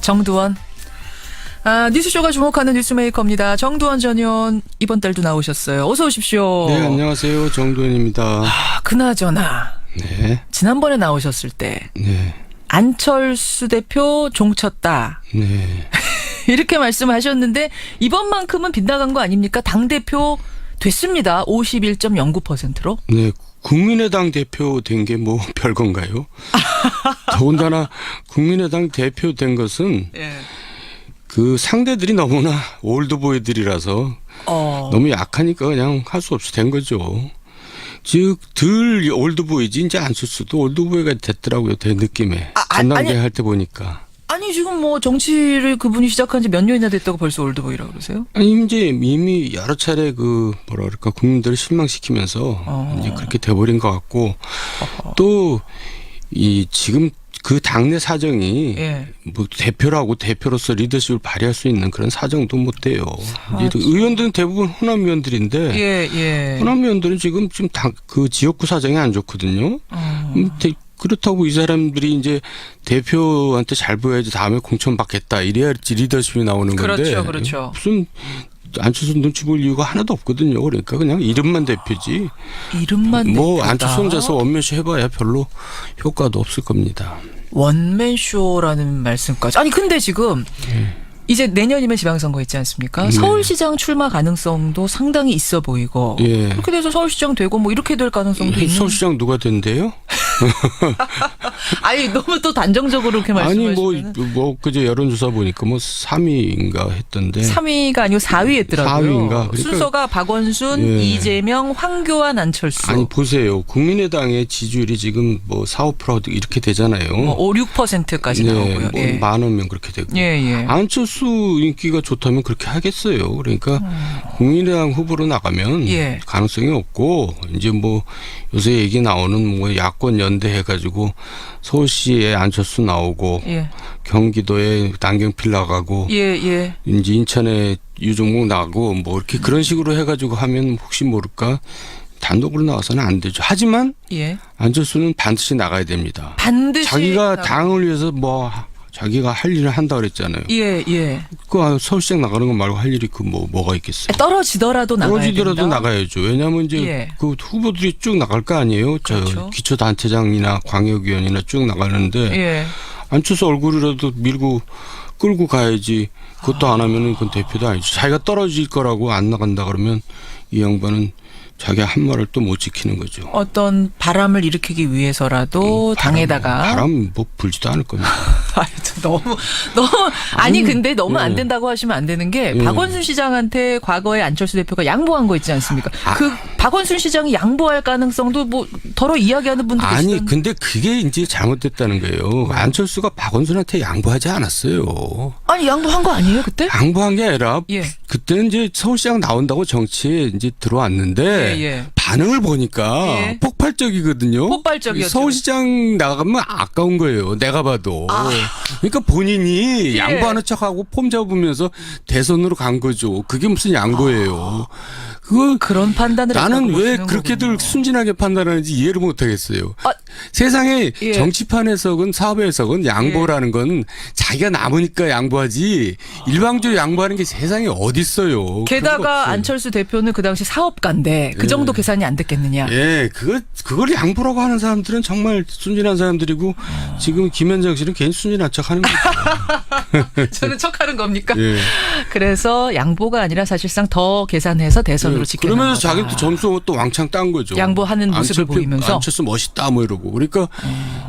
정두원. 뉴스쇼가 주목하는 뉴스메이커입니다. 정두원 전 의원 이번 달도 나오셨어요. 어서 오십시오. 네, 안녕하세요. 정두원입니다. 그나저나 네. 지난번에 나오셨을 때 네. 안철수 대표 종쳤다. 네. 이렇게 말씀하셨는데 이번만큼은 빗나간 거 아닙니까? 당대표 됐습니다. 51.09%로. 네. 국민의당 대표 된 게 뭐 별건가요? 더군다나 국민의당 대표 된 것은 예. 그 상대들이 너무나 올드보이들이라서 너무 약하니까 그냥 할 수 없이 된 거죠. 즉 덜 올드보이지 이제 안철수도 올드보이가 됐더라고요. 제 느낌에. 전당대회 할 때 보니까. 아니 지금 뭐 정치를 그분이 시작한 지 몇 년이나 됐다고 벌써 올드보이라고 그러세요? 아니 이제 이미 여러 차례 그 뭐라 그럴까 국민들을 실망시키면서 이제 그렇게 돼버린 것 같고 또 이 지금 그 당내 사정이 예. 뭐 대표라고 대표로서 리더십을 발휘할 수 있는 그런 사정도 못 돼요. 의원들은 대부분 호남 의원들인데 예. 호남 의원들은 지금 그 지역구 사정이 안 좋거든요. 그렇다고 이 사람들이 이제 대표한테 잘 보여야지 다음에 공천 받겠다 이래야지 리더십이 나오는 건데 그렇죠. 무슨 안철수 눈치 볼 이유가 하나도 없거든요. 그러니까 그냥 이름만 대표지. 이름만 뭐 대표다. 안철수 혼자서 원맨쇼 해봐야 별로 효과도 없을 겁니다. 원맨쇼라는 말씀까지. 아니 근데 지금 이제 내년이면 지방선거 있지 않습니까? 네. 서울시장 출마 가능성도 상당히 있어 보이고 예. 그렇게 돼서 서울시장 되고 뭐 이렇게 될 가능성도 있는. 서울시장 누가 된대요? 아니 너무 또 단정적으로 그렇게 말씀하시면. 아니 뭐 그제 여론조사 보니까 뭐 3위인가 했던데. 3위가 아니고 4위 했더라고요. 4위인가. 그러니까 순서가 박원순, 예. 이재명, 황교안, 안철수. 아니 보세요. 국민의당의 지지율이 지금 뭐 4~5% 이렇게 되잖아요. 뭐 5~6%까지 네, 나오고요. 뭐 예. 많으면 그렇게 되고. 예. 안철수 인기가 좋다면 그렇게 하겠어요. 그러니까 국민의당 후보로 나가면 예. 가능성이 없고 이제 뭐 요새 얘기 나오는 뭐 야권 연대 해가지고 서울시에 안철수 나오고 예. 경기도에 남경필 나가고 예. 이제 인천에 유종국 나가고 뭐 이렇게 그런 식으로 해가지고 하면 혹시 모를까 단독으로 나와서는 안 되죠. 하지만 예. 안철수는 반드시 나가야 됩니다. 반드시 자기가 당을 위해서 뭐 자기가 할 일을 한다 그랬잖아요. 예. 그 서울시장 나가는 거 말고 할 일이 그 뭐가 있겠어요? 떨어지더라도 나가야 떨어지더라도 된다. 나가야죠. 왜냐하면 이제 예. 그 후보들이 쭉 나갈 거 아니에요. 그렇죠. 저 기초단체장이나 광역위원이나 쭉 나가는데 예. 안철수 얼굴이라도 밀고 끌고 가야지. 그것도 안 하면은 그건 대표도 아니죠. 자기가 떨어질 거라고 안 나간다 그러면 이 양반은 자기가 한 말을 또 못 지키는 거죠. 어떤 바람을 일으키기 위해서라도 당에다가 바람 뭐 불지도 않을 겁니다. 너무 아니 근데 너무 예. 안 된다고 하시면 안 되는 게 예. 박원순 시장한테 과거에 안철수 대표가 양보한 거 있지 않습니까? 그 박원순 시장이 양보할 가능성도 뭐 더러 이야기하는 분도 아니 계시던데. 근데 그게 이제 잘못됐다는 거예요. 안철수가 박원순한테 양보하지 않았어요. 아니 양보한 거 아니에요 그때? 양보한 게 아니라 예. 그때는 이제 서울시장 나온다고 정치에 이제 들어왔는데 예. 반응을 보니까 예. 폭발적이거든요. 폭발적이었죠. 서울시장 나가면 아까운 거예요. 내가 봐도. 그러니까 본인이 예. 양보하는 척하고 폼 잡으면서 대선으로 간 거죠. 그게 무슨 양보예요. 그런 판단을 나는 했다고 왜 보시는 그렇게들 거군요. 순진하게 판단하는지 이해를 못하겠어요. 아, 세상에 예. 정치판에서건 사업에서건 양보라는 건 자기가 남으니까 양보하지 일방적으로 양보하는 게 세상에 어디 있어요. 게다가 안철수 대표는 그 당시 사업가인데 그 정도 계산이 안 됐겠느냐. 예, 그걸 양보라고 하는 사람들은 정말 순진한 사람들이고 지금 김현정 씨는 괜히 순진한 척하는 거죠. 저는 척하는 겁니까? 예. 그래서 양보가 아니라 사실상 더 계산해서 대선으로 지켜낸 그러면서 거다. 자기 또 점수 또 왕창 딴 거죠. 양보하는 모습을 보이면서. 안철수 멋있다 뭐 이러고. 그러니까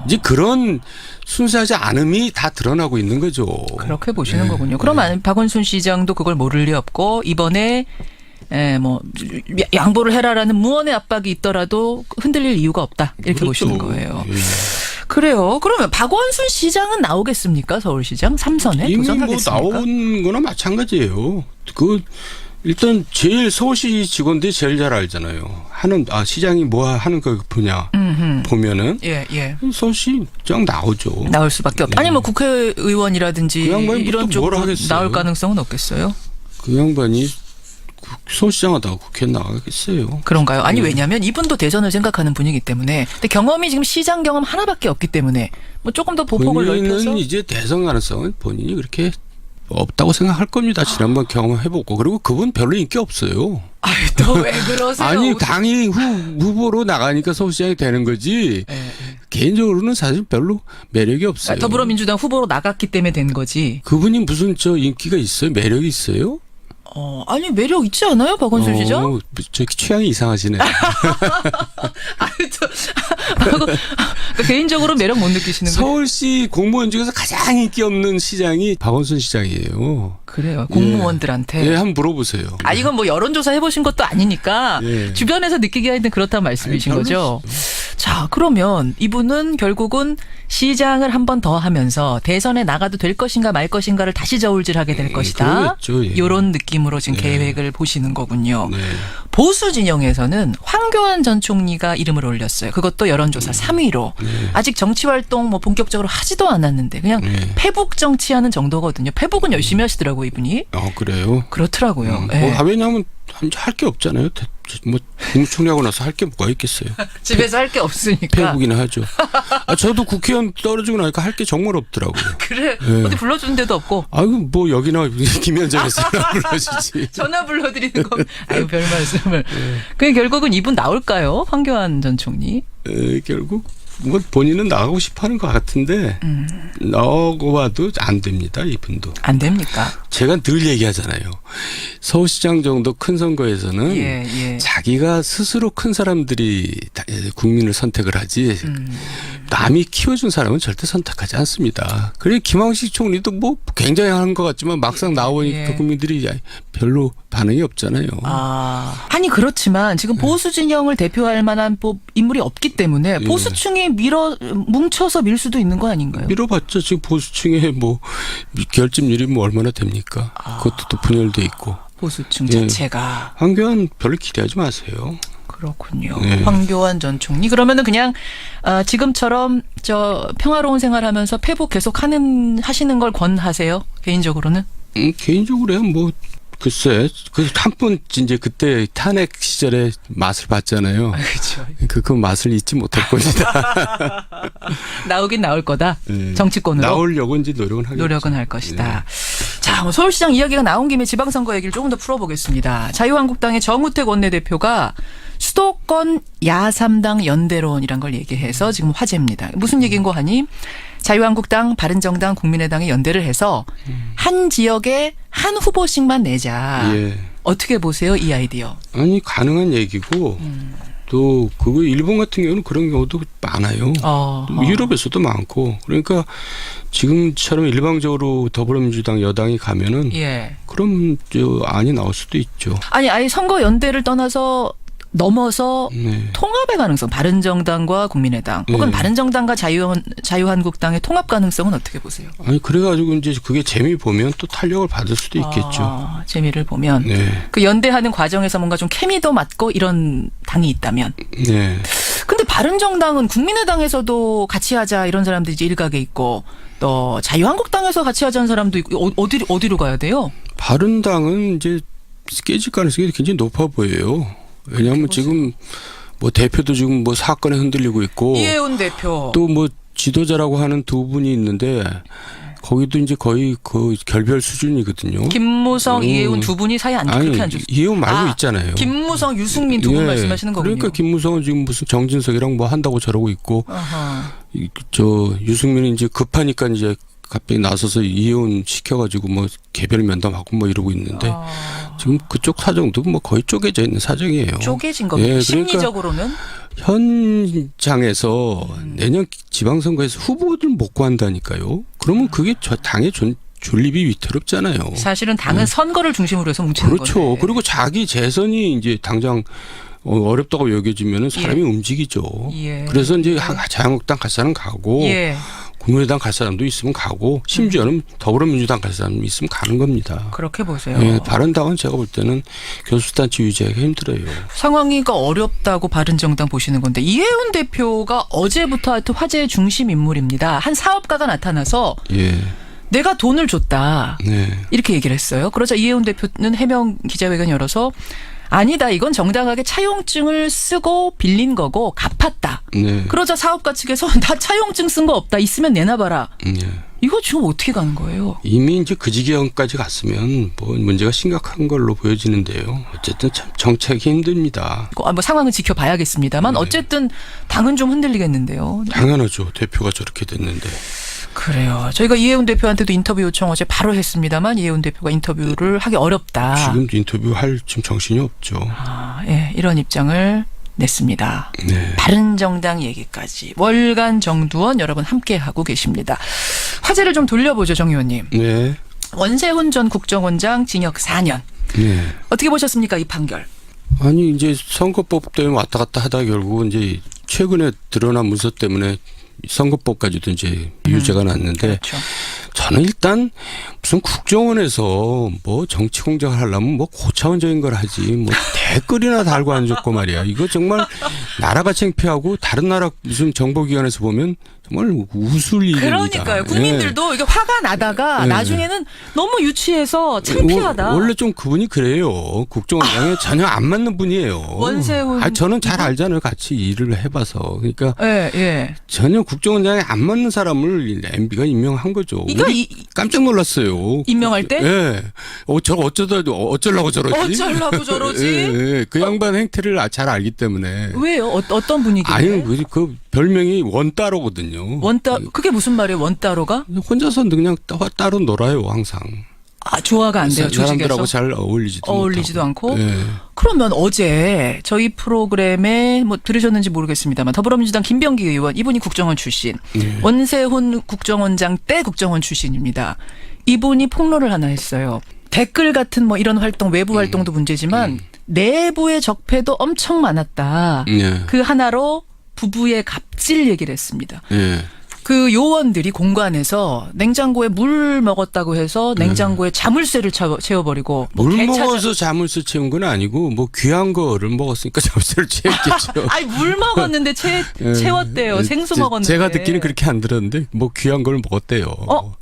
이제 그런 순수하지 않음이 다 드러나고 있는 거죠. 그렇게 보시는 거군요. 그러면 박원순 시장도 그걸 모를 리 없고 이번에 뭐 양보를 해라라는 무언의 압박이 있더라도 흔들릴 이유가 없다 이렇게 그렇죠. 보시는 거예요. 예. 그래요. 그러면 박원순 시장은 나오겠습니까? 서울시장 3선에 이미 뭐 도전하겠습니까? 나온 거나 마찬가지예요. 일단 제일 서울시 직원들이 제일 잘 알잖아요. 시장이 뭐 하는 거 분야 보면은 예. 서울시장 나오죠. 나올 수밖에 없다. 아니 뭐 국회의원이라든지 그 양반이 이런 또 뭘 쪽으로 하겠어요. 나올 가능성은 없겠어요? 그 양반이 서울시장하다가 국회에 나가겠어요. 그런가요? 아니 왜냐하면 이분도 대선을 생각하는 분이기 때문에 근데 경험이 지금 시장 경험 하나밖에 없기 때문에 뭐 조금 더 보폭을 넓혀서 본인은 이제 대선 가능성은 본인이 그렇게 없다고 생각할 겁니다. 지난번 경험해보고. 그리고 그분 별로 인기 없어요. 아유 또 왜 그러세요? 아니 당이 후보로 나가니까 서울시장이 되는 거지. 네. 개인적으로는 사실 별로 매력이 없어요. 더불어민주당 후보로 나갔기 때문에 된 거지. 그분이 무슨 저 인기가 있어요? 매력이 있어요? 아니 매력 있지 않아요, 박원순 시장? 저 취향이 이상하시네. 아유 또 개인적으로 매력 못 느끼시는 거예요? 서울시 공무원 중에서 가장 인기 없는 시장이 박원순 시장이에요. 그래요, 공무원들한테. 예, 한번 물어보세요. 아 이건 뭐 여론조사 해보신 것도 아니니까 예. 주변에서 느끼기 하여튼 그렇다는 말씀이신 아니, 거죠. 자 그러면 이분은 결국은 시장을 한 번 더 하면서 대선에 나가도 될 것인가 말 것인가를 다시 저울질하게 될 것이다. 그러겠죠, 예. 이런 느낌으로 지금 계획을 보시는 거군요. 네. 보수 진영에서는 황교안 전 총리가 이름을 올렸어요. 그것도 여론조사 3위로. 아직 정치활동 뭐 본격적으로 하지도 않았는데 그냥 페북 정치하는 정도거든요. 페북은 열심히 하시더라고요, 이분이. 그래요? 그렇더라고요. 예. 왜냐하면 할 게 없잖아요. 뭐 국무총리하고 나서 할 게 뭐가 있겠어요. 집에서 할 게 없으니까. 페북이나 하죠. 저도 국회의원 떨어지고 나니까 할 게 정말 없더라고요. 그래. 예. 어디 불러주는 데도 없고. 아이고 뭐 여기나 김현정에서 불러주지. 전화 불러드리는 거. 아유 별 말씀을. 그게 결국은 이분 나올까요? 황교안 전 총리. 결국 뭐 본인은 나가고 싶어하는 것 같은데 나가고와도 안 됩니다. 이분도. 안 됩니까? 제가 늘 얘기하잖아요. 서울시장 정도 큰 선거에서는 예. 자기가 스스로 큰 사람들이 국민을 선택을 하지 남이 키워준 사람은 절대 선택하지 않습니다. 그래 김황식 총리도 뭐 굉장히 하는 것 같지만 막상 나오니까 예. 국민들이 반응이 없잖아요. 아니 그렇지만 지금 보수 진영을 대표할 만한 인물이 없기 때문에 보수층이 뭉쳐서 밀 수도 있는 거 아닌가요? 밀어봤자 지금 보수층에 뭐 결집률이 뭐 얼마나 됩니까? 그것도 또 분열돼 있고. 보수층 예. 자체가. 황교안 별로 기대하지 마세요. 그렇군요. 네. 황교안 전 총리. 그러면은 그냥 지금처럼 저 평화로운 생활하면서 페북 계속 하시는 걸 권하세요? 개인적으로는? 개인적으로야 뭐 글쎄 한 번 이제 그때 탄핵 시절에 맛을 봤잖아요. 그렇죠. 그 맛을 잊지 못할 것이다. 나오긴 나올 거다. 네. 정치권으로. 나오려고 이제 노력은 할 것이다. 자, 뭐 서울시장 이야기가 나온 김에 지방선거 얘기를 조금 더 풀어보겠습니다. 자유한국당의 정우택 원내대표가 수도권 야3당 연대론이란 걸 얘기해서 지금 화제입니다. 무슨 얘기인고 하니 자유한국당, 바른정당, 국민의당이 연대를 해서 한 지역에 한 후보씩만 내자. 예. 어떻게 보세요, 이 아이디어? 아니 가능한 얘기고 또 그거 일본 같은 경우는 그런 경우도 많아요. 유럽에서도 많고 그러니까 지금처럼 일방적으로 더불어민주당 여당이 가면은 그럼 안이 나올 수도 있죠. 아니 아예 선거 연대를 떠나서 넘어서 네. 통합의 가능성, 바른정당과 국민의당 혹은 바른정당과 자유한국당의 통합 가능성은 어떻게 보세요? 아니 그래가지고 이제 그게 재미 보면 또 탄력을 받을 수도 있겠죠. 재미를 보면 네. 그 연대하는 과정에서 뭔가 좀 케미도 맞고 이런 당이 있다면. 네. 근데 바른정당은 국민의당에서도 같이 하자 이런 사람들이 이제 일각에 있고 또 자유한국당에서 같이 하자는 사람도 있고 어디로 가야 돼요? 바른당은 이제 깨질 가능성이 굉장히 높아 보여요. 왜냐하면 지금 뭐 대표도 지금 뭐 사건에 흔들리고 있고 이혜훈 대표 또 뭐 지도자라고 하는 두 분이 있는데 거기도 이제 거의 그 결별 수준이거든요. 김무성, 이혜훈 두 분이 사이 그렇게 안 좋습니다. 이혜훈 말고 있잖아요. 김무성, 유승민 두 분 말씀하시는 거군요. 그러니까 김무성은 지금 무슨 정진석이랑 뭐 한다고 저러고 있고 저 유승민은 이제 급하니까 이제 갑자기 나서서 이혜훈 시켜가지고 뭐 개별 면담하고 뭐 이러고 있는데 지금 그쪽 사정도 뭐 거의 쪼개져 있는 사정이에요. 쪼개진 겁니다. 그러니까 심리적으로는? 현장에서 내년 지방선거에서 후보들 못 구한다니까요. 그러면 그게 당의 존립이 위태롭잖아요. 사실은 당은 선거를 중심으로 해서 뭉치는 거죠. 그렇죠. 건데. 그리고 자기 재선이 이제 당장 어렵다고 여겨지면 사람이 움직이죠. 그래서 이제 자유한국당 갈 사람 가고 국민의당 갈 사람도 있으면 가고 심지어는 더불어민주당 갈 사람 있으면 가는 겁니다. 그렇게 보세요. 바른당은 제가 볼 때는 교수단체 유지하기가 힘들어요. 상황이가 어렵다고 바른정당 보시는 건데 이혜훈 대표가 어제부터 하여튼 화제의 중심 인물입니다. 한 사업가가 나타나서 내가 돈을 줬다. 네. 이렇게 얘기를 했어요. 그러자 이혜훈 대표는 해명 기자회견 열어서 아니다. 이건 정당하게 차용증을 쓰고 빌린 거고 갚았다. 네. 그러자 사업가 측에서 나 차용증 쓴 거 없다. 있으면 내놔봐라. 네. 이거 지금 어떻게 가는 거예요? 이미 이제 그 지경까지 갔으면 뭐 문제가 심각한 걸로 보여지는데요. 어쨌든 참 정책이 힘듭니다. 뭐 상황은 지켜봐야겠습니다만 네. 어쨌든 당은 좀 흔들리겠는데요. 당연하죠. 대표가 저렇게 됐는데. 그래요. 저희가 이혜훈 대표한테도 인터뷰 요청 어제 바로 했습니다.만 이혜훈 대표가 인터뷰를 하기 어렵다. 지금 인터뷰할 지금 정신이 없죠. 예, 이런 입장을 냈습니다. 네. 바른정당 얘기까지 월간 정두원 여러분 함께하고 계십니다. 화제를 좀 돌려보죠, 정 의원님. 네. 원세훈 전 국정원장 징역 4년. 네. 어떻게 보셨습니까, 이 판결? 아니 이제 선거법 때문에 왔다 갔다 하다 결국은 이제 최근에 드러난 문서 때문에 선거법까지도 이제 유죄가 났는데 그렇죠. 저는 일단 무슨 국정원에서 뭐 정치 공작을 하려면 뭐 고차원적인 걸 하지 뭐 댓글이나 달고 앉았고 말이야. 이거 정말 나라가 창피하고 다른 나라 무슨 정보기관에서 보면 정말 웃을 일입니다. 그러니까요. 국민들도 이게 화가 나다가 네. 나중에는 너무 유치해서 창피하다. 원래 좀 그분이 그래요. 국정원장에 전혀 안 맞는 분이에요. 원세훈 저는 잘 알잖아요. 같이 일을 해봐서. 그러니까 예, 예. 전혀 국정원장에 안 맞는 사람을 MB가 임명한 거죠. 이거 우리 깜짝 놀랐어요. 임명할 때? 예. 저거 어쩌려고 저러지? 어쩌려고 저러지? 예. 그 양반 행태를 잘 알기 때문에. 왜요? 어떤 분위기인데? 아니, 그 별명이 원따로거든요. 그게 무슨 말이에요? 원따로가? 혼자서 그냥 따로 놀아요, 항상. 아, 조화가 안 돼요, 조직에서? 사람들하고 잘 어울리지도 않고? 예. 그러면 어제 저희 프로그램에 뭐 들으셨는지 모르겠습니다만 더불어민주당 김병기 의원, 이분이 국정원 출신. 예. 원세훈 국정원장 때 국정원 출신입니다. 이분이 폭로를 하나 했어요. 댓글 같은 뭐 이런 활동, 외부 활동도 문제지만 내부의 적폐도 엄청 많았다. 예. 그 하나로 부부의 갑질 얘기를 했습니다. 예. 그 요원들이 공관에서 냉장고에 물 먹었다고 해서 냉장고에 자물쇠를 채워버리고 뭐 물 개 먹어서 자물쇠 채운 건 아니고 뭐 귀한 거를 먹었으니까 자물쇠를 채웠겠죠. 아니 물 먹었는데 채웠대요. 생수 먹었는데. 제가 듣기는 그렇게 안 들었는데 뭐 귀한 걸 먹었대요.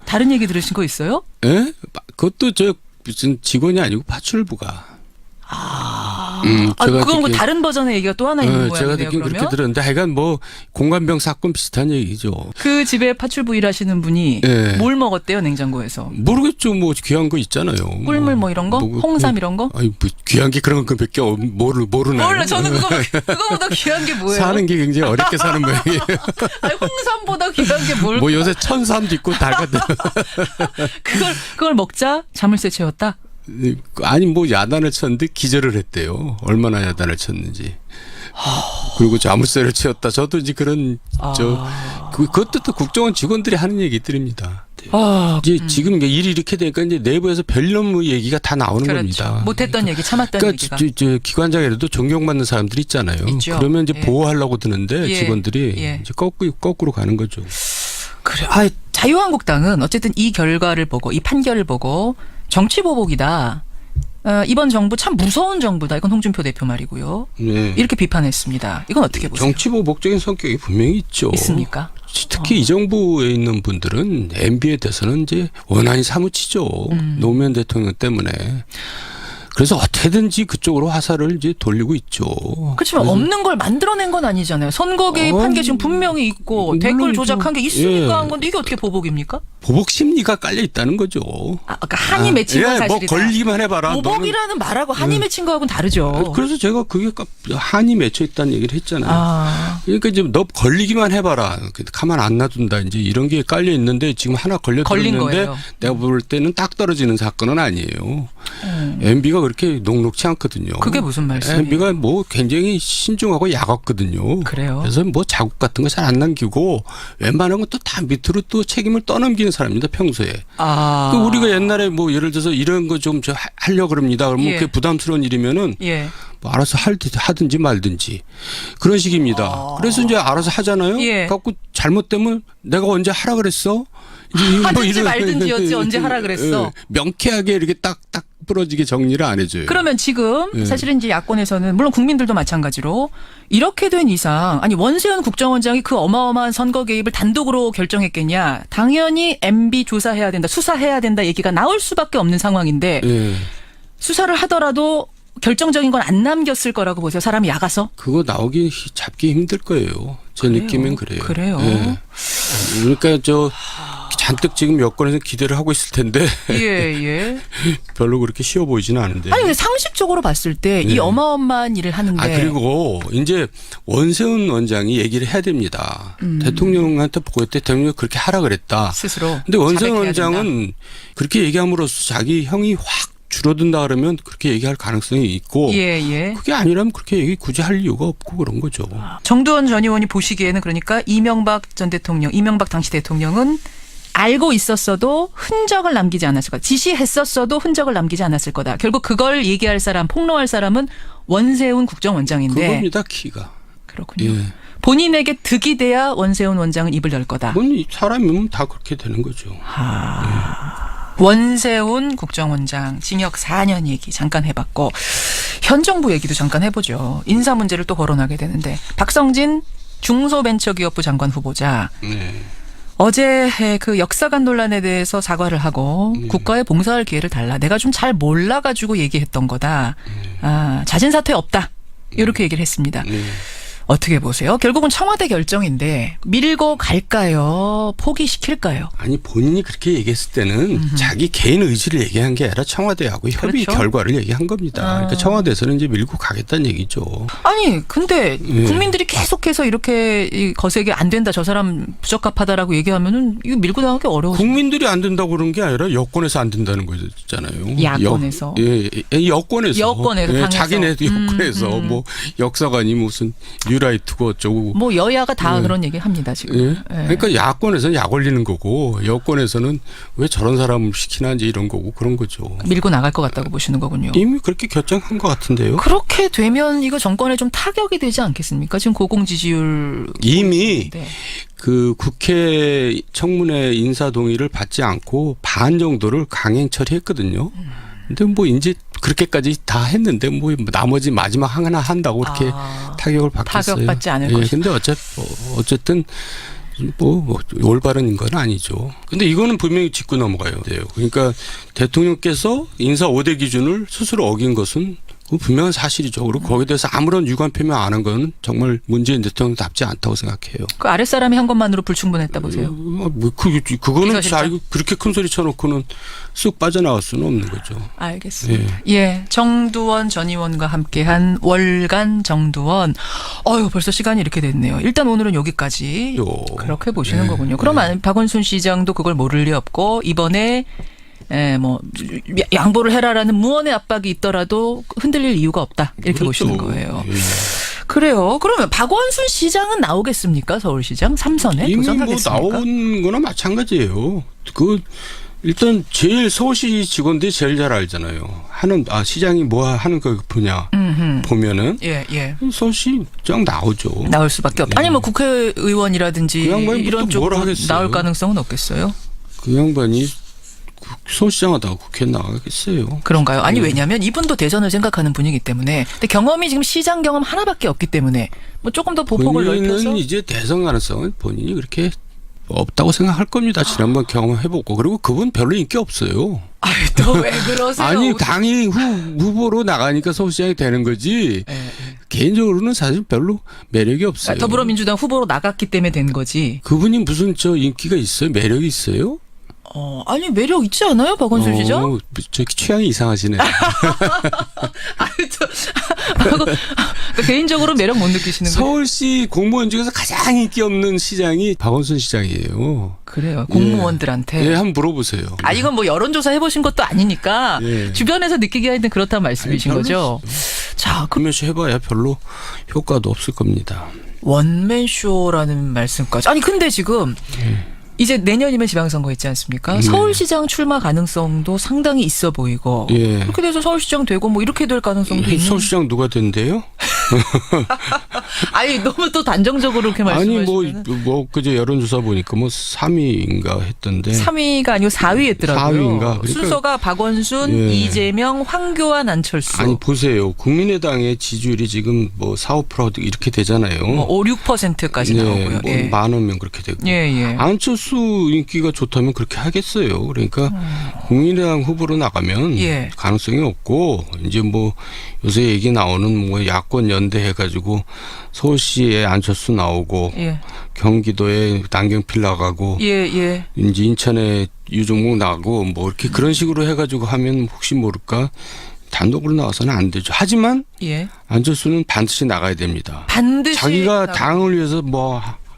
다른 얘기 들으신 거 있어요? 예? 그것도 저 무슨 직원이 아니고 파출부가. 그건 뭐 다른 버전의 얘기가 또 하나 있는 제가 모양이네요. 듣긴 그러면 그렇게 들었는데 하여간 뭐 공관병 사건 비슷한 얘기죠. 그 집에 파출부 일하시는 분이 예. 뭘 먹었대요, 냉장고에서? 모르겠죠. 뭐 귀한 거 있잖아요. 꿀물 뭐 이런 거? 홍삼 이런 거? 아니 뭐 귀한 게 그런 것밖에 모르나요? 몰라. 저는 그거보다 귀한 게 뭐예요? 사는 게 굉장히 어렵게 사는 모양이에요. 아니, 홍삼보다 귀한 게 뭘까? 뭐 요새 천삼도 있고 달걀도. 그걸 먹자 자물쇠 채웠다? 아니 뭐 야단을 쳤는데 기절을 했대요. 얼마나 야단을 쳤는지. 그리고 자물쇠를 채웠다. 저도 이제 그런 그것도 또 국정원 직원들이 하는 얘기들입니다. 이제 지금 일이 이렇게 되니까 이제 내부에서 별놈의 얘기가 다 나오는 그렇죠. 겁니다. 못했던 얘기, 참았던 그러니까 얘기가. 기관장이라도 존경받는 사람들이 있잖아요. 있죠. 그러면 이제 예. 보호하려고 드는데 예. 직원들이 예. 이제 거꾸로 가는 거죠. 그래. 자유한국당은 어쨌든 이 결과를 보고 이 판결을 보고 정치보복이다. 이번 정부 참 무서운 정부다. 이건 홍준표 대표 말이고요. 네. 이렇게 비판했습니다. 이건 어떻게 보세요? 정치보복적인 성격이 분명히 있죠. 있습니까? 특히 이 정부에 있는 분들은 MB에 대해서는 이제 원한이 사무치죠. 노무현 대통령 때문에. 그래서 어떻게든지 그쪽으로 화살을 이제 돌리고 있죠. 그렇지만 없는 걸 만들어낸 건 아니잖아요. 선거 개입한 게 지금 분명히 있고 댓글 물론이죠. 조작한 게 있으니까 예. 한 건데 이게 어떻게 보복입니까? 보복 심리가 깔려 있다는 거죠. 그러니까 한이 맺힌 건 뭐 사실이다. 걸리기만 해봐라. 보복이라는 말하고 한이 맺힌 거하고는 다르죠. 그래서 제가 그게 한이 맺혀 있다는 얘기를 했잖아요. 그러니까 이제 너 걸리기만 해봐라. 가만 안 놔둔다. 이제 이런 게 깔려 있는데 지금 하나 걸린 걸렸는데 거예요. 내가 볼 때는 딱 떨어지는 사건은 아니에요. MB가 그렇게 녹록치 않거든요. 그게 무슨 말씀이에요? MB가 뭐 굉장히 신중하고 야겁거든요. 그래요? 그래서 뭐 자국 같은 거 잘 안 남기고 웬만한 것도 다 밑으로 또 책임을 떠넘기는 사람입니다. 평소에. 그 우리가 옛날에 뭐 예를 들어서 이런 거 좀 하려고 그럽니다. 그러면 예. 그게 부담스러운 일이면은 예. 뭐 알아서 하든지 말든지 그런 식입니다. 그래서 이제 알아서 하잖아요. 예. 갖고 잘못되면 내가 언제 하라 그랬어? 이제 하든지 말든지였지 언제 하라 그랬어? 명쾌하게 이렇게 딱 부러지게 정리를 안 해줘요. 그러면 지금 예. 사실은 이제 야권에서는 물론 국민들도 마찬가지로 이렇게 된 이상 아니 원세훈 국정원장이 그 어마어마한 선거 개입을 단독으로 결정했겠냐. 당연히 MB 조사해야 된다. 수사해야 된다 얘기가 나올 수밖에 없는 상황인데 예. 수사를 하더라도 결정적인 건 안 남겼을 거라고 보세요. 사람이 야가서. 그거 잡기 힘들 거예요. 제 그래요? 느낌은 그래요. 그래요? 예. 그러니까 잔뜩 지금 여권에서 기대를 하고 있을 텐데 예. 별로 그렇게 쉬워 보이지는 않은데. 아니 근데 상식적으로 봤을 때 이 네. 어마어마한 일을 하는데 그리고 이제 원세훈 원장이 얘기를 해야 됩니다. 대통령한테 보고 때 대통령이 그렇게 하라 그랬다. 스스로. 근데 원세훈 자백해야 원장은 된다. 그렇게 얘기함으로써 자기 형이 확 줄어든다 그러면 그렇게 얘기할 가능성이 있고 예. 그게 아니라면 그렇게 얘기 굳이 할 이유가 없고 그런 거죠. 정두원 전 의원이 보시기에는 그러니까 이명박 전 대통령, 이명박 당시 대통령은 알고 있었어도 흔적을 남기지 않았을 거다. 지시했었어도 흔적을 남기지 않았을 거다. 결국 그걸 얘기할 사람, 폭로할 사람은 원세훈 국정원장인데. 그겁니다, 키가. 그렇군요. 예. 본인에게 득이 돼야 원세훈 원장은 입을 열 거다. 사람이면 다 그렇게 되는 거죠. 원세훈 국정원장 징역 4년 얘기 잠깐 해봤고 현 정부 얘기도 잠깐 해보죠. 인사 문제를 또 거론하게 되는데 박성진 중소벤처기업부 장관 후보자 네. 어제 그 역사관 논란에 대해서 사과를 하고 국가에 봉사할 기회를 달라. 내가 좀 잘 몰라가지고 얘기했던 거다. 자진 사퇴 없다. 이렇게 얘기를 했습니다. 네. 어떻게 보세요? 결국은 청와대 결정인데 밀고 갈까요? 포기시킬까요? 아니 본인이 그렇게 얘기했을 때는 자기 개인 의지를 얘기한 게 아니라 청와대하고 협의 그렇죠. 결과를 얘기한 겁니다. 그러니까 청와대에서는 이제 밀고 가겠다는 얘기죠. 아니 근데 예. 국민들이 계속해서 이렇게 거세게 안 된다. 저 사람 부적합하다라고 얘기하면은 이거 밀고 나가기 어려워. 국민들이 안 된다고 그런 게 아니라 여권에서 안 된다는 거잖아요. 야권에서. 여권에서. 여권에서 당에서. 자기네 여권에서 뭐 역사관이 무슨 뉴라이트고 어쩌고. 뭐 여야가 다 그런 얘기 합니다 지금. 예. 예. 그러니까 야권에서는 약 올리는 거고 여권에서는 왜 저런 사람을 시키나 이제 이런 거고 그런 거죠. 밀고 나갈 것 같다고 보시는 거군요. 이미 그렇게 결정한 것 같은데요. 그렇게 되면 이거 정권에 좀 타격이 되지 않겠습니까? 지금 고공 지지율 이미 네. 그 국회 청문회 인사 동의를 받지 않고 반 정도를 강행 처리했거든요. 근데 뭐 이제 그렇게까지 다 했는데 뭐 나머지 마지막 하나 한다고 그렇게 타격을 받겠어요. 타격받지 않을 예, 것이다. 근데 어쨌든 뭐 올바른 건 아니죠. 근데 이거는 분명히 짚고 넘어가야 돼요. 그러니까 대통령께서 인사 5대 기준을 스스로 어긴 것은 분명한 사실이죠. 그리고 거기에 대해서 아무런 유감 표명 안 한 건 정말 문재인 대통령답지 않다고 생각해요. 그 아랫사람이 한 것만으로 불충분했다 보세요. 그거는 비서실장. 그렇게 큰 소리 쳐놓고는 쑥 빠져나갈 수는 없는 거죠. 알겠습니다. 예, 정두원 전 의원과 함께한 월간 정두원. 벌써 시간이 이렇게 됐네요. 일단 오늘은 여기까지. 그렇게 보시는 거군요. 그러면 박원순 시장도 그걸 모를 리 없고 이번에 뭐 양보를 해라라는 무언의 압박이 있더라도 흔들릴 이유가 없다. 이렇게 그렇죠. 보시는 거예요. 그래요. 그러면 박원순 시장은 나오겠습니까? 서울시장 3선에 이미 뭐 도전하겠습니까? 나온 거나 마찬가지예요. 일단 제일 서울시 직원들이 제일 잘 알잖아요. 시장이 뭐 하는 거 분야 보면은 예. 서울시장 나오죠. 나올 수밖에 없다. 아니 뭐 국회의원이라든지 그 양반이 이런 또 뭘 쪽으로 하겠어요. 나올 가능성은 없겠어요? 그 양반이 서울시장 하다가 국회에 나가겠어요. 그런가요? 아니 왜냐하면 이분도 대선을 생각하는 분이기 때문에 근데 경험이 지금 시장 경험 하나밖에 없기 때문에 뭐 조금 더 보폭을 넓혀서 본인은 이제 대선 가능성은 본인이 그렇게 없다고 생각할 겁니다. 지난번 경험해보고. 그리고 그분 별로 인기 없어요. 또 왜 그러세요? 아니 당이 후보로 나가니까 서울시장이 되는 거지. 개인적으로는 사실 별로 매력이 없어요. 더불어민주당 후보로 나갔기 때문에 된 거지. 그분이 무슨 인기가 있어요? 매력이 있어요? 아니 매력 있지 않아요, 박원순 시장? 취향이 이상하시네. 그러니까 개인적으로 매력 못 느끼시는 거예요? 서울시 공무원 중에서 가장 인기 없는 시장이 박원순 시장이에요. 그래요. 공무원들한테. 네, 한번 물어보세요. 이건 뭐 여론조사 해보신 것도 아니니까 예. 주변에서 느끼기 하여튼 그렇다는 말씀이신 거죠. 자, 그러면서 해봐야 별로 효과도 없을 겁니다. 원맨쇼라는 말씀까지. 아니 근데 지금 이제 내년이면 지방선거 있지 않습니까? 서울시장 출마 가능성도 상당히 있어 보이고 예. 그렇게 돼서 서울시장 되고 뭐 이렇게 될 가능성도 있는. 서울시장 누가 된대요? 아니 너무 또 단정적으로 그렇게 아니 말씀하시면 그제 여론조사 보니까 3위인가 했던데 3위가 아니고 4위 했더라고요. 4위인가? 그러니까 순서가 박원순, 예. 이재명, 황교안, 안철수. 아니 보세요. 국민의당의 지지율이 지금 4~5% 이렇게 되잖아요. 5~6%까지 나오고요. 예. 많은 면 그렇게 되고. 예. 안철수 인기가 좋다면 그렇게 하겠어요. 그러니까 국민의당 후보로 나가면 예. 가능성이 없고 이제 요새 얘기 나오는 야권 연대 해가지고 서울시에 안철수 나오고 예. 경기도에 남경필 나가고 예. 이제 인천에 유종국 나가고 이렇게 그런 식으로 해가지고 하면 혹시 모를까 단독으로 나와서는 안 되죠. 하지만 예. 안철수는 반드시 나가야 됩니다. 반드시 자기가 당을 위해서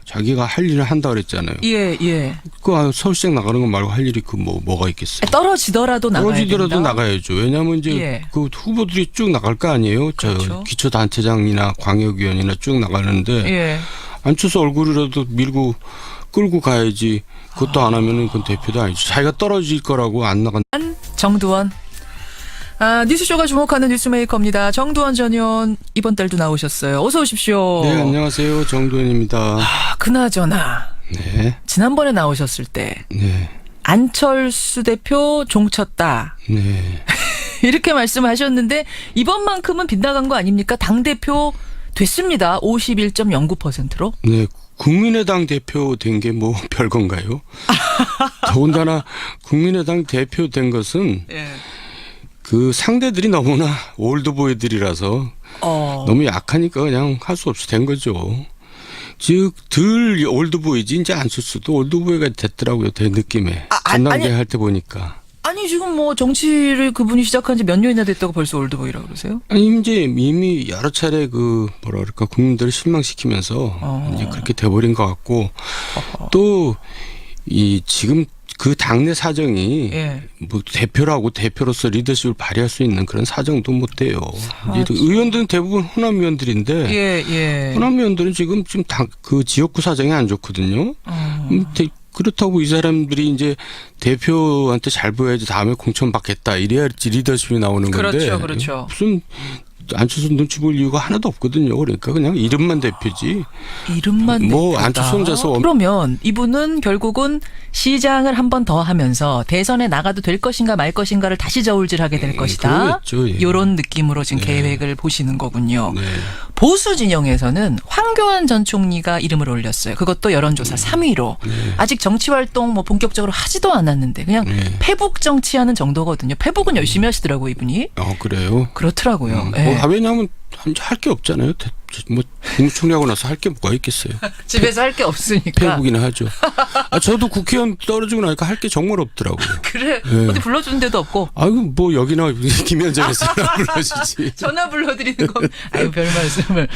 자기가 할 일을 한다 그랬잖아요. 예. 그 서울시장 나가는 거 말고 할 일이 뭐가 있겠어요? 떨어지더라도 나가야 떨어지더라도 된다. 나가야죠. 왜냐하면 이제 예. 그 후보들이 쭉 나갈 거 아니에요. 그렇죠. 기초단체장이나 광역위원이나 쭉 나가는데 예. 안철수 얼굴이라도 밀고 끌고 가야지. 그것도 안 하면은 그건 대표도 아니죠. 자기가 떨어질 거라고 안 나간. 정두원. 뉴스쇼가 주목하는 뉴스메이커입니다. 정두원 전 의원 이번 달도 나오셨어요. 어서 오십시오. 네, 안녕하세요. 정두원입니다. 그나저나 네. 지난번에 나오셨을 때 네. 안철수 대표 종쳤다. 네. 이렇게 말씀하셨는데 이번만큼은 빗나간 거 아닙니까? 당대표 됐습니다. 51.09%로. 네. 국민의당 대표 된 게 별건가요? 더군다나 국민의당 대표 된 것은 예. 그 상대들이 너무나 올드보이들이라서 너무 약하니까 그냥 할 수 없이 된 거죠. 즉 덜 올드보이지 이제 안철수도 올드보이가 됐더라고요. 제 느낌에. 전당대 할 때 보니까. 아니 지금 정치를 그분이 시작한 지 몇 년이나 됐다고 벌써 올드보이라고 그러세요? 아니 이제 이미 여러 차례 국민들을 실망시키면서 이제 그렇게 돼버린 것 같고 또 지금 그 당내 사정이 예. 대표로서 리더십을 발휘할 수 있는 그런 사정도 못 돼요. 의원들은 대부분 호남 의원들인데 예. 호남 의원들은 지금 그 지역구 사정이 안 좋거든요. 그렇다고 이 사람들이 이제 대표한테 잘 보여야지 다음에 공천 받겠다 이래야 리더십이 나오는 건데 그렇죠. 무슨 안철수 눈치 볼 이유가 하나도 없거든요. 그러니까 그냥 이름만 대표지. 이름만 대표다. 안철수 혼자서 그러면 이분은 결국은 시장을 한 번 더 하면서 대선에 나가도 될 것인가 말 것인가를 다시 저울질하게 될 것이다. 그러겠죠. 예. 이런 느낌으로 지금 계획을 보시는 거군요. 네. 보수 진영에서는 황교안 전 총리가 이름을 올렸어요. 그것도 여론조사 3위로. 아직 정치활동 본격적으로 하지도 않았는데 그냥 페북 정치하는 정도거든요. 페북은 열심히 하시더라고요, 이분이. 그래요? 그렇더라고요. 예. 왜냐하면 할 게 없잖아요. 국무총리하고 나서 할 게 뭐가 있겠어요. 집에서 할 게 없으니까. 페북이나 하죠. 저도 국회의원 떨어지고 나니까 할 게 정말 없더라고요. 그래. 네. 어디 불러주는 데도 없고. 여기나 김현정에서 불러주지. 전화 불러드리는 건 별 말씀을.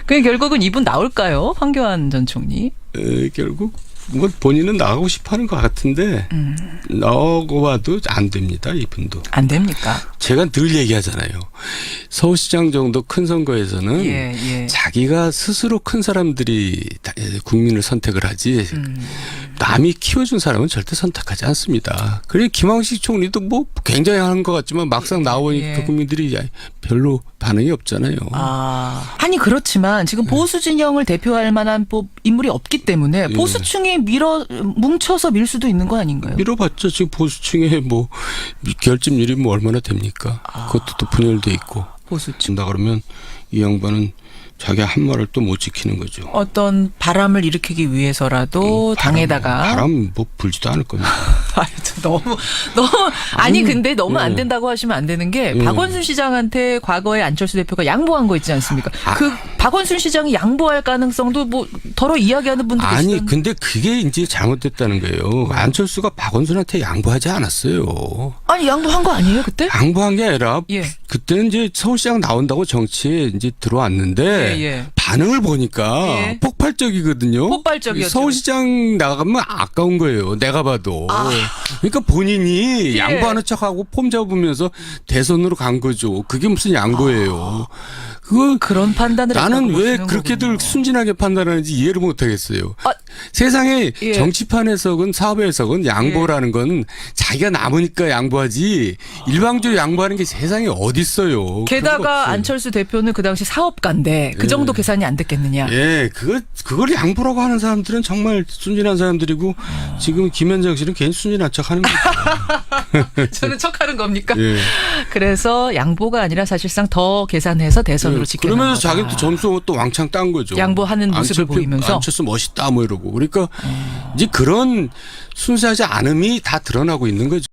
그게 결국은 이분 나올까요? 황교안 전 총리. 결국 본인은 나가고 싶어하는 것 같은데 나오고 와도 안 됩니다. 이분도. 안 됩니까? 제가 늘 얘기하잖아요. 서울시장 정도 큰 선거에서는 자기가 스스로 큰 사람들이 국민을 선택을 하지 남이 키워준 사람은 절대 선택하지 않습니다. 그래 김황식 총리도 굉장히 하는 것 같지만 막상 나오니까 국민들이 별로 반응이 없잖아요. 아니 그렇지만 지금 보수 진영을 대표할 만한 인물이 없기 때문에 보수층이 뭉쳐서 밀 수도 있는 거 아닌가요? 밀어봤자 지금 보수층에 결집률이 얼마나 됩니까? 그것도 또 분열돼 있고. 보수층. 다 그러면 이 양반은 자기 한 말을 또 못 지키는 거죠. 어떤 바람을 일으키기 위해서라도 당에다가 바람 불지도 않을 겁니다. 너무 근데 너무 안 된다고 하시면 안 되는 게 박원순 시장한테 과거에 안철수 대표가 양보한 거 있지 않습니까? 그 박원순 시장이 양보할 가능성도 덜어 이야기하는 분도 계시던데. 아니 근데 그게 이제 잘못됐다는 거예요. 안철수가 박원순한테 양보하지 않았어요. 아니 양보한 거 아니에요 그때? 양보한 게 아니라 그때는 이제 서울시장 나온다고 정치에 이제 들어왔는데 반응을 보니까 폭발 폭발적이거든요. 폭발적이었죠. 서울시장 나가면 아까운 거예요. 내가 봐도. 그러니까 본인이 예. 양보하는 척하고 폼 잡으면서 대선으로 간 거죠. 그게 무슨 양보예요. 그런 판단을 나는 했다고 왜 보시는 그렇게들 거군요. 순진하게 판단하는지 이해를 못 하겠어요. 아, 세상에 예. 정치판에서건 사업에서건 양보라는 건 자기가 남으니까 양보하지 일방적으로 양보하는 게 세상에 어디 있어요. 그런 거 게다가 없어요. 안철수 대표는 그 당시 사업가인데 그 정도 계산이 안 됐겠느냐. 예, 그걸 양보라고 하는 사람들은 정말 순진한 사람들이고 지금 김현정 씨는 괜히 순진한 척 하는 거죠. 저는 척하는 겁니까? 예. 그래서 양보가 아니라 사실상 더 계산해서 대선으로 지켜낸 그러면서 거다. 자기는 또 점수 또 왕창 딴 거죠. 양보하는 모습을 보이면서. 안철수 멋있다 뭐 이러고. 그러니까 이제 그런 순수하지 않음이 다 드러나고 있는 거죠.